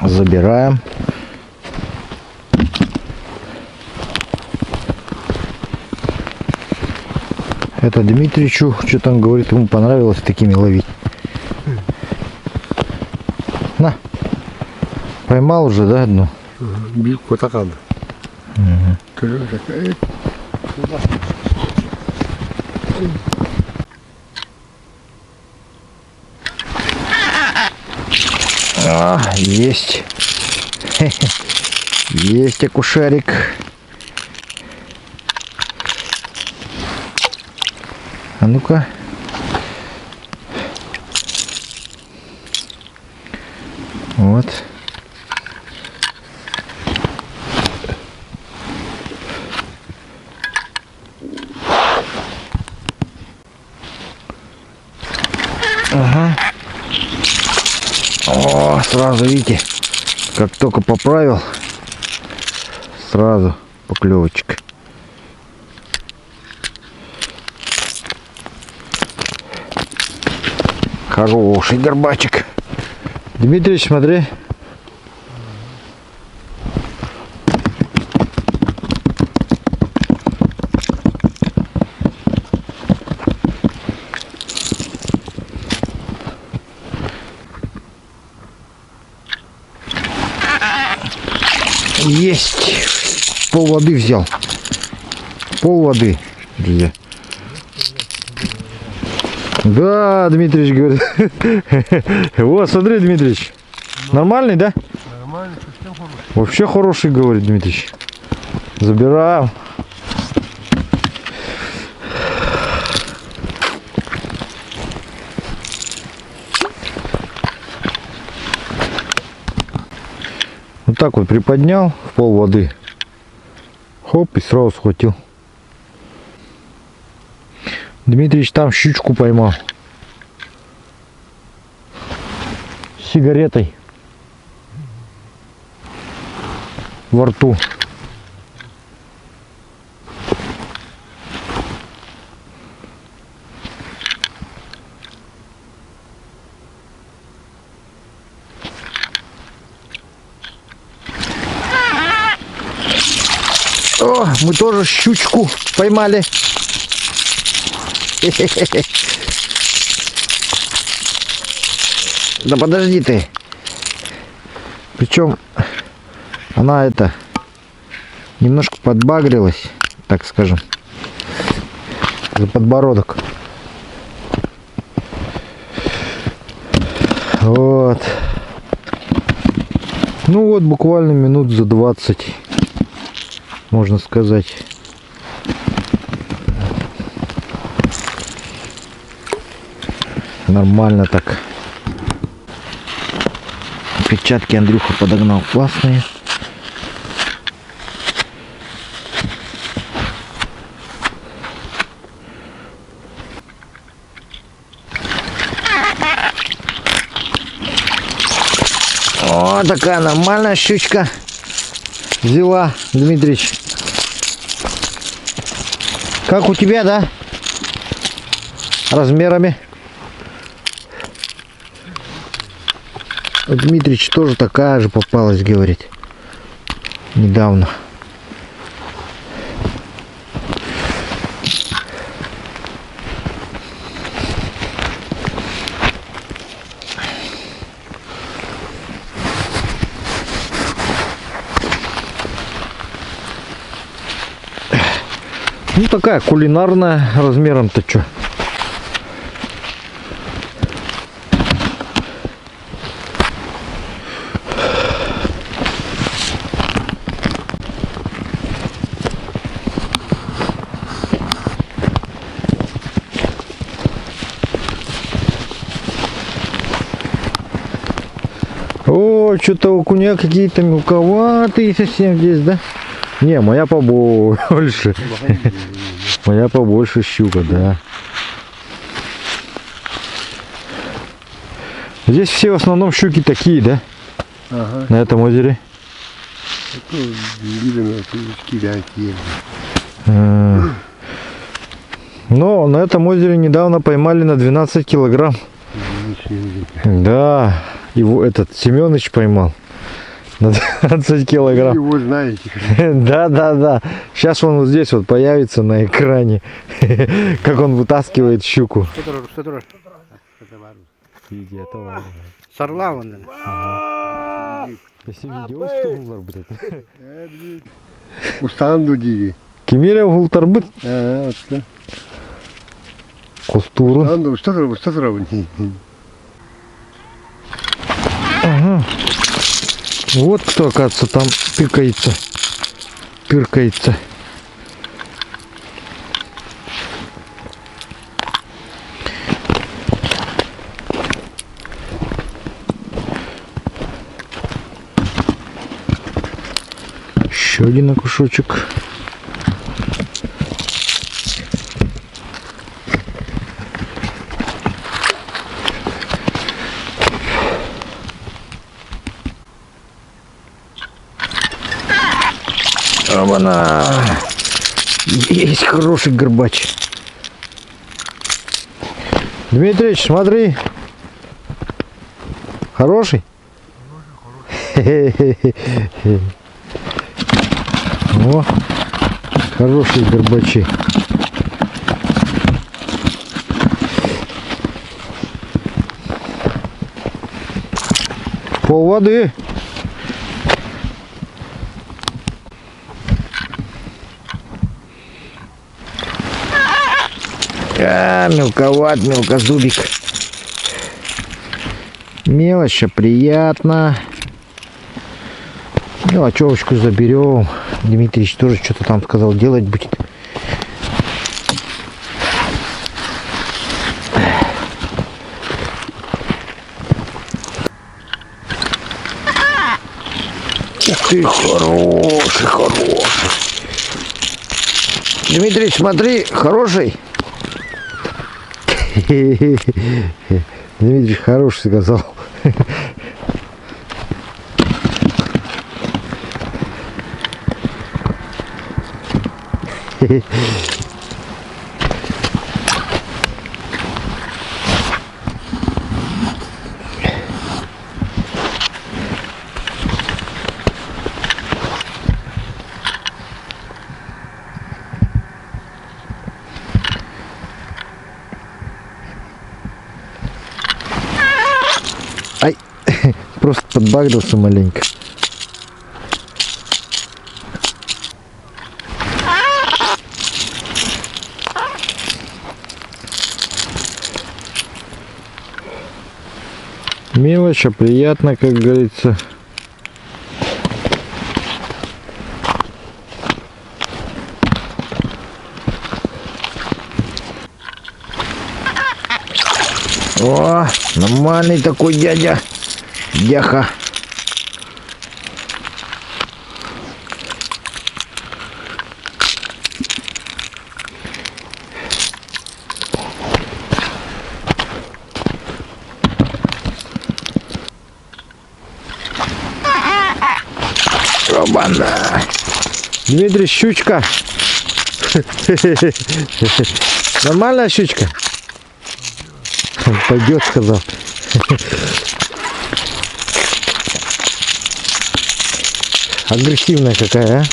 Забираем. Это Дмитричу, что-то он говорит, ему понравилось такими ловить. На. Поймал уже, да, одну? Билку такая. Есть. Есть акушарик. А ну-ка. Вот. Ага. О, сразу видите, как только поправил, сразу поклевочка. Хороший горбачик. Дмитрий, смотри. Есть. Пол воды взял. Пол воды, друзья. Да, Дмитрич говорит. Вот, смотри, Дмитрич. Нормальный, да? Нормально, совсем хороший. Вообще хороший, говорит Дмитрич. Забираем. Вот так вот приподнял в пол воды. Хоп, и сразу схватил. Дмитрич там щучку поймал. С сигаретой во рту. О, мы тоже щучку поймали. Да подожди ты. Причем она немножко подбагрилась, так скажем, за подбородок. Вот. Ну вот, буквально минут за 20, можно сказать. Нормально так. Перчатки Андрюха подогнал классные. О, такая нормальная щучка взяла, Дмитрич. Как у тебя, да? Размерами. Дмитрич тоже такая же попалась, говорит. Недавно. Ну такая кулинарная, размером-то что. О, что-то окуня какие-то мелковатые совсем здесь, да? Не, моя побольше. Моя побольше щука, да. Здесь все в основном щуки такие, да? Ага. На этом озере. Но на этом озере недавно поймали на 12 килограмм. Да, его этот Семёныч поймал. На 20 килограмм. Его знаете. Да. Сейчас он вот здесь вот появится на экране, как он вытаскивает щуку. Сарлаван. Если видео стулдар будет. Устанду диги. Кемеля гултар бит. Вот. Кустуру. Устанду, что сравнить? Ага. Вот кто, оказывается, там пыркается. Еще один окушочек. Оба-на! Есть хороший горбач. Дмитриевич, смотри. Хороший? О, хорошие горбачи. Пол воды. Мелковат, мелкозубик. Мелочь, а приятно. Мелочевочку заберем. Дмитриевич тоже что-то там сказал, делать будет. Ух ты, хороший. Дмитриевич, смотри, хороший. Дмитрий хороший сказал. Ай, просто подбагрился маленько. Мелочь, а приятно, как говорится. О, нормальный такой дядя. Дяха. Оба-на. Дмитрий, щучка. Нормальная щучка? Пойдет, сказал. Агрессивная какая, а?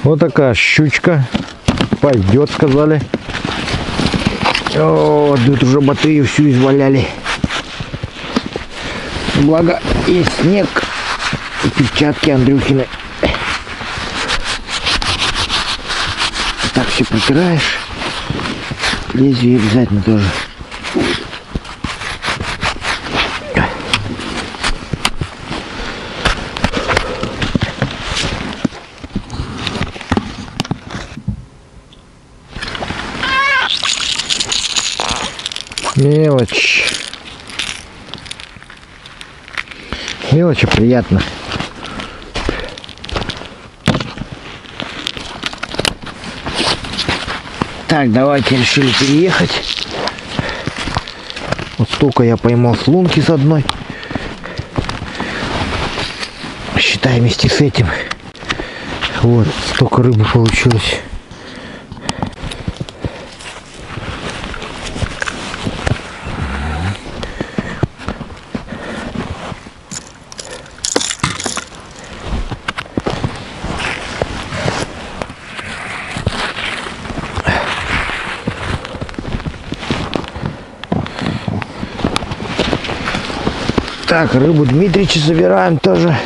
Вот такая щучка. Пойдет, сказали. О, тут уже батарею всю изваляли. Благо есть снег и перчатки Андрюхины. Так все протираешь. Лезвие обязательно тоже. Мелочь. Мелочь, а приятно. Так, давайте решили переехать. Вот столько я поймал с лунки с одной. Считай вместе с этим. Вот, столько рыбы получилось. Так, рыбу Дмитрича забираем тоже.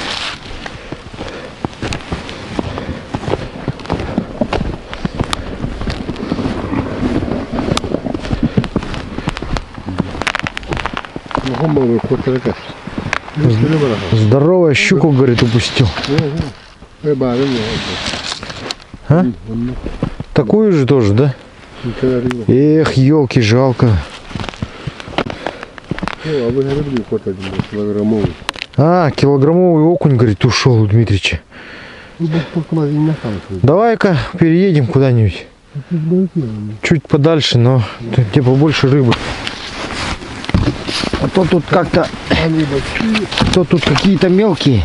Здоровая щуку, говорит, упустил. А? Такую же тоже, да? Эх, елки, жалко. А, килограммовый окунь, говорит, ушел у Дмитрича. Давай-ка переедем куда-нибудь. Чуть подальше, но где побольше рыбы. А то тут как-то... То тут какие-то мелкие.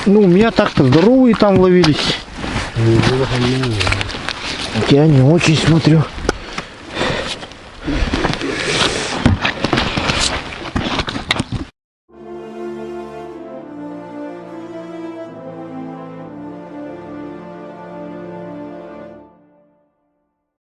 Ну, у меня так-то здоровые там ловились. Я не очень смотрю.